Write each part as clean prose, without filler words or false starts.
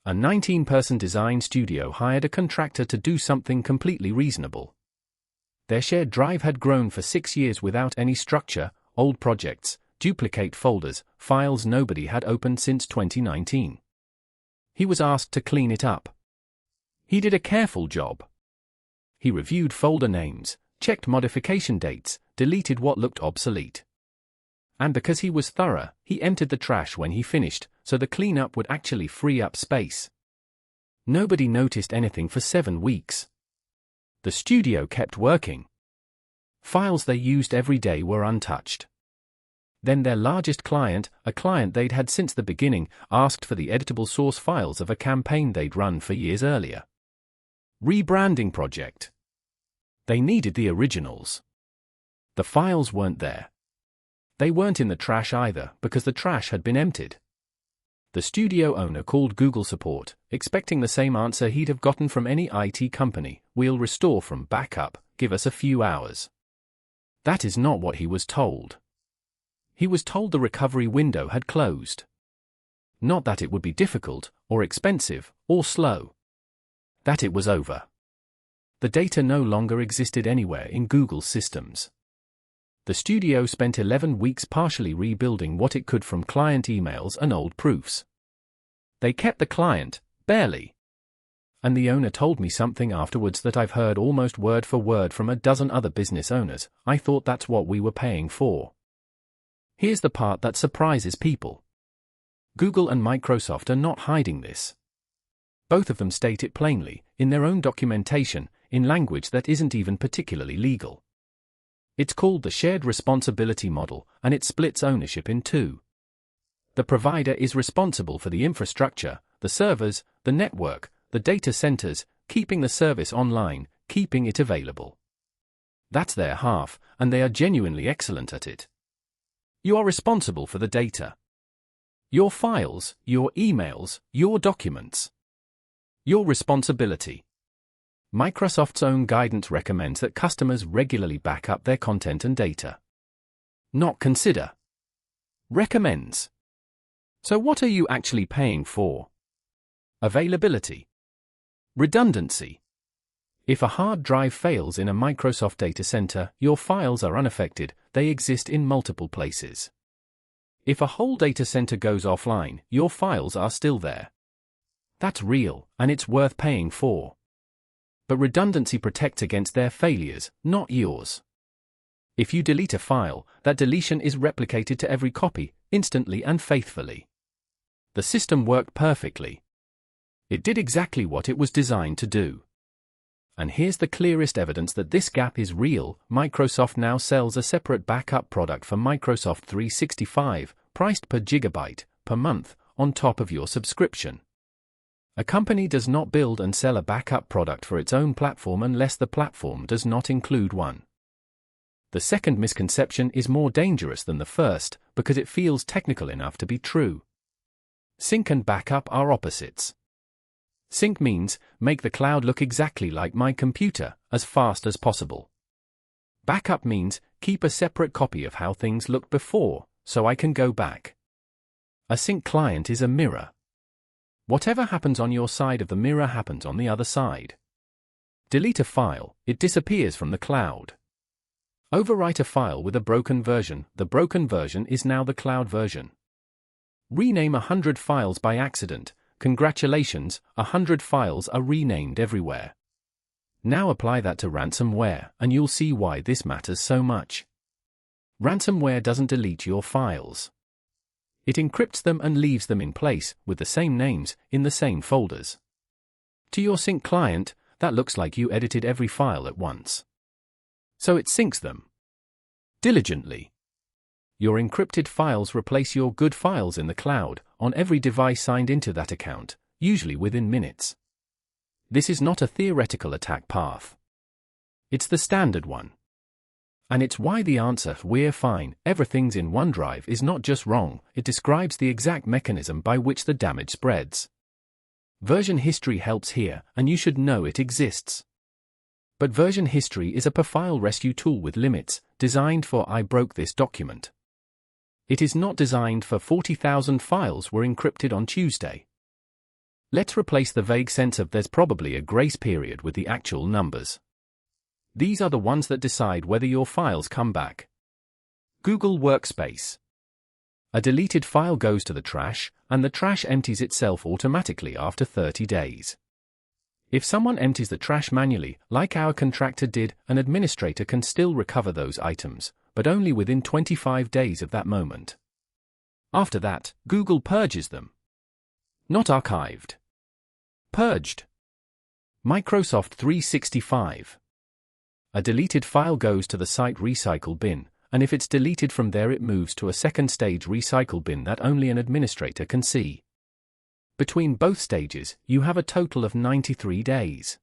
A 19-person design studio hired a contractor to do something completely reasonable. Their shared drive had grown for 6 years without any structure, old projects, duplicate folders, files nobody had opened since 2019. He was asked to clean it up. He did a careful job. He reviewed folder names, checked modification dates, deleted what looked obsolete. And because he was thorough, he emptied the trash when he finished, so the cleanup would actually free up space. Nobody noticed anything for 7 weeks. The studio kept working. Files they used every day were untouched. Then their largest client, a client they'd had since the beginning, asked for the editable source files of a campaign they'd run for years earlier. Rebranding project. They needed the originals. The files weren't there. They weren't in the trash either, because the trash had been emptied. The studio owner called Google support, expecting the same answer he'd have gotten from any IT company: "We'll restore from backup, give us a few hours." That is not what he was told. He was told the recovery window had closed. Not that it would be difficult, or expensive, or slow. That it was over. The data no longer existed anywhere in Google's systems. The studio spent 11 weeks partially rebuilding what it could from client emails and old proofs. They kept the client, barely. And the owner told me something afterwards that I've heard almost word for word from a dozen other business owners: "I thought that's what we were paying for." Here's the part that surprises people. Google and Microsoft are not hiding this. Both of them state it plainly, in their own documentation, in language that isn't even particularly legal. It's called the shared responsibility model, and it splits ownership in two. The provider is responsible for the infrastructure, the servers, the network, the data centers, keeping the service online, keeping it available. That's their half, and they are genuinely excellent at it. You are responsible for the data. Your files, your emails, your documents. Your responsibility. Microsoft's own guidance recommends that customers regularly back up their content and data. Not consider. Recommends. So what are you actually paying for? Availability. Redundancy. If a hard drive fails in a Microsoft data center, your files are unaffected, they exist in multiple places. If a whole data center goes offline, your files are still there. That's real, and it's worth paying for. But redundancy protects against their failures, not yours. If you delete a file, that deletion is replicated to every copy, instantly and faithfully. The system worked perfectly. It did exactly what it was designed to do. And here's the clearest evidence that this gap is real: Microsoft now sells a separate backup product for Microsoft 365, priced per gigabyte, per month, on top of your subscription. A company does not build and sell a backup product for its own platform unless the platform does not include one. The second misconception is more dangerous than the first, because it feels technical enough to be true. Sync and backup are opposites. Sync means, make the cloud look exactly like my computer, as fast as possible. Backup means, keep a separate copy of how things looked before, so I can go back. A sync client is a mirror. Whatever happens on your side of the mirror happens on the other side. Delete a file, it disappears from the cloud. Overwrite a file with a broken version, the broken version is now the cloud version. Rename 100 files by accident, congratulations, 100 files are renamed everywhere. Now apply that to ransomware, and you'll see why this matters so much. Ransomware doesn't delete your files. It encrypts them and leaves them in place, with the same names, in the same folders. To your sync client, that looks like you edited every file at once. So it syncs them. Diligently. Your encrypted files replace your good files in the cloud, on every device signed into that account, usually within minutes. This is not a theoretical attack path. It's the standard one. And it's why the answer, "We're fine, everything's in OneDrive," is not just wrong, it describes the exact mechanism by which the damage spreads. Version history helps here, and you should know it exists. But version history is a per-file rescue tool with limits, designed for "I broke this document." It is not designed for 40,000 files were encrypted on Tuesday. Let's replace the vague sense of there's probably a grace period with the actual numbers. These are the ones that decide whether your files come back. Google Workspace. A deleted file goes to the trash, and the trash empties itself automatically after 30 days. If someone empties the trash manually, like our contractor did, an administrator can still recover those items, but only within 25 days of that moment. After that, Google purges them. Not archived. Purged. Microsoft 365. A deleted file goes to the site recycle bin, and if it's deleted from there it moves to a second stage recycle bin that only an administrator can see. Between both stages, you have a total of 93 days.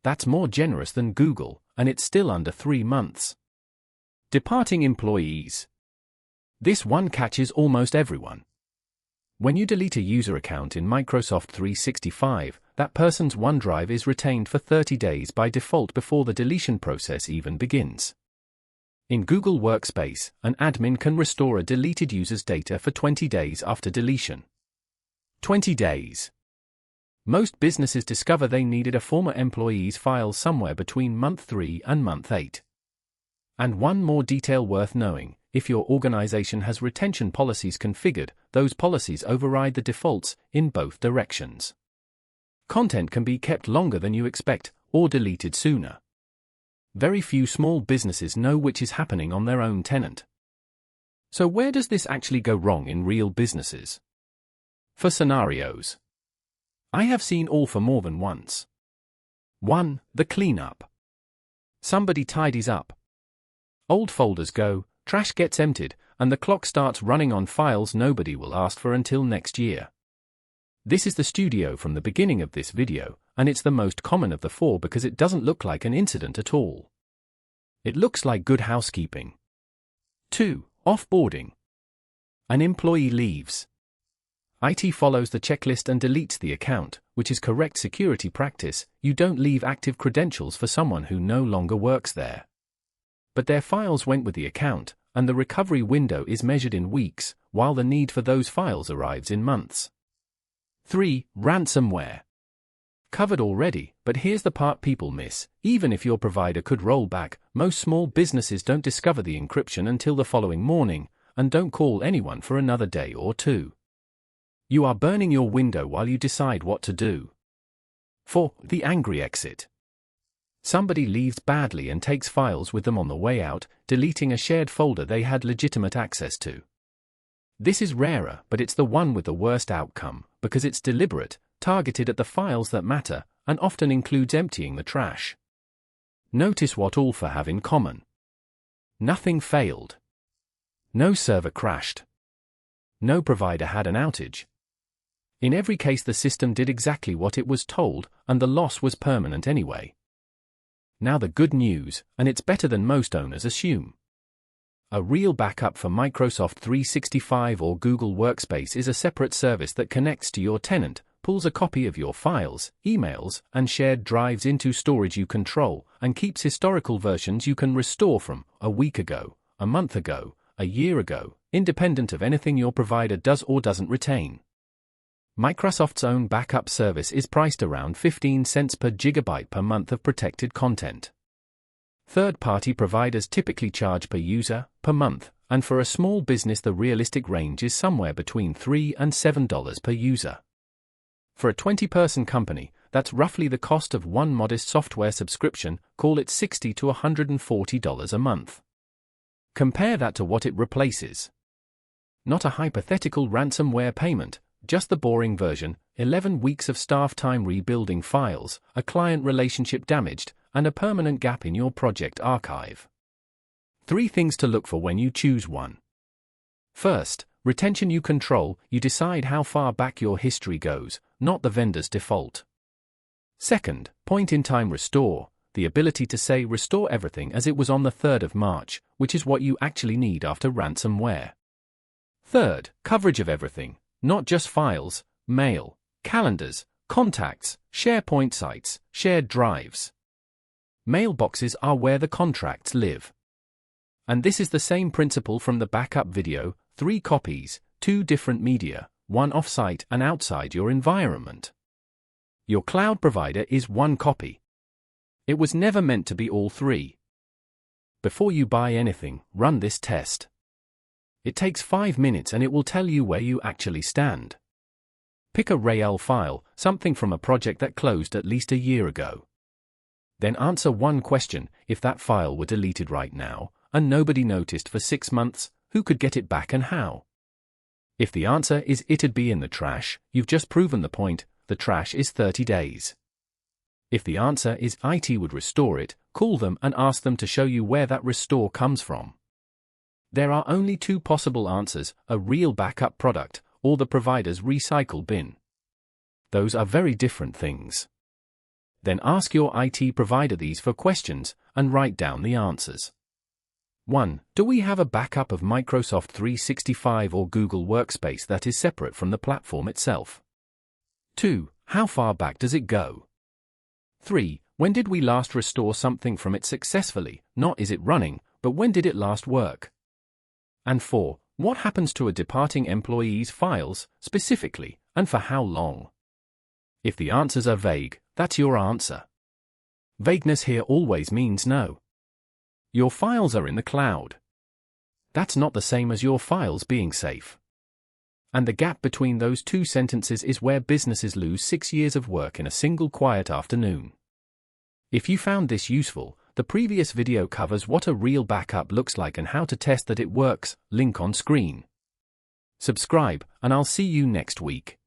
That's more generous than Google, and it's still under 3 months. Departing employees. This one catches almost everyone. When you delete a user account in Microsoft 365, that person's OneDrive is retained for 30 days by default before the deletion process even begins. In Google Workspace, an admin can restore a deleted user's data for 20 days after deletion. 20 days. Most businesses discover they needed a former employee's file somewhere between month 3 and month 8. And one more detail worth knowing: if your organization has retention policies configured, those policies override the defaults in both directions. Content can be kept longer than you expect, or deleted sooner. Very few small businesses know which is happening on their own tenant. So where does this actually go wrong in real businesses? For scenarios. I have seen all for more than once. 1. The cleanup. Somebody tidies up. Old folders go, trash gets emptied, and the clock starts running on files nobody will ask for until next year. This is the studio from the beginning of this video, and it's the most common of the 4 because it doesn't look like an incident at all. It looks like good housekeeping. 2. Offboarding. An employee leaves. IT follows the checklist and deletes the account, which is correct security practice. You don't leave active credentials for someone who no longer works there. But their files went with the account, and the recovery window is measured in weeks, while the need for those files arrives in months. 3. Ransomware. Covered already, but here's the part people miss: even if your provider could roll back, most small businesses don't discover the encryption until the following morning, and don't call anyone for another day or 2. You are burning your window while you decide what to do. 4. The angry exit. Somebody leaves badly and takes files with them on the way out, deleting a shared folder they had legitimate access to. This is rarer, but it's the one with the worst outcome, because it's deliberate, targeted at the files that matter, and often includes emptying the trash. Notice what all 4 have in common. Nothing failed. No server crashed. No provider had an outage. In every case the system did exactly what it was told, and the loss was permanent anyway. Now the good news, and it's better than most owners assume. A real backup for Microsoft 365 or Google Workspace is a separate service that connects to your tenant, pulls a copy of your files, emails, and shared drives into storage you control, and keeps historical versions you can restore from a week ago, a month ago, a year ago, independent of anything your provider does or doesn't retain. Microsoft's own backup service is priced around 15 cents per gigabyte per month of protected content. Third-party providers typically charge per user, per month, and for a small business the realistic range is somewhere between $3 and $7 per user. For a 20-person company, that's roughly the cost of one modest software subscription, call it $60 to $140 a month. Compare that to what it replaces. Not a hypothetical ransomware payment, just the boring version: 11 weeks of staff time rebuilding files, a client relationship damaged, and a permanent gap in your project archive. 3 things to look for when you choose one. First, retention you control. You decide how far back your history goes, not the vendor's default. Second, point-in-time restore, the ability to say restore everything as it was on the 3rd of March, which is what you actually need after ransomware. Third, coverage of everything, not just files, mail, calendars, contacts, SharePoint sites, shared drives. Mailboxes are where the contracts live. And this is the same principle from the backup video: 3 copies, 2 different media, one off-site and outside your environment. Your cloud provider is one copy. It was never meant to be all three. Before you buy anything, run this test. It takes 5 minutes and it will tell you where you actually stand. Pick a RAL file, something from a project that closed at least a year ago. Then answer one question: if that file were deleted right now, and nobody noticed for 6 months, who could get it back and how? If the answer is it'd be in the trash, you've just proven the point: the trash is 30 days. If the answer is IT would restore it, call them and ask them to show you where that restore comes from. There are only two possible answers: a real backup product, or the provider's recycle bin. Those are very different things. Then ask your IT provider these 4 questions, and write down the answers. 1. Do we have a backup of Microsoft 365 or Google Workspace that is separate from the platform itself? 2. How far back does it go? 3. When did we last restore something from it successfully? Not is it running, but when did it last work? And 4. What happens to a departing employee's files, specifically, and for how long? If the answers are vague, that's your answer. Vagueness here always means no. Your files are in the cloud. That's not the same as your files being safe. And the gap between those 2 sentences is where businesses lose 6 years of work in a single quiet afternoon. If you found this useful, the previous video covers what a real backup looks like and how to test that it works, link on screen. Subscribe, and I'll see you next week.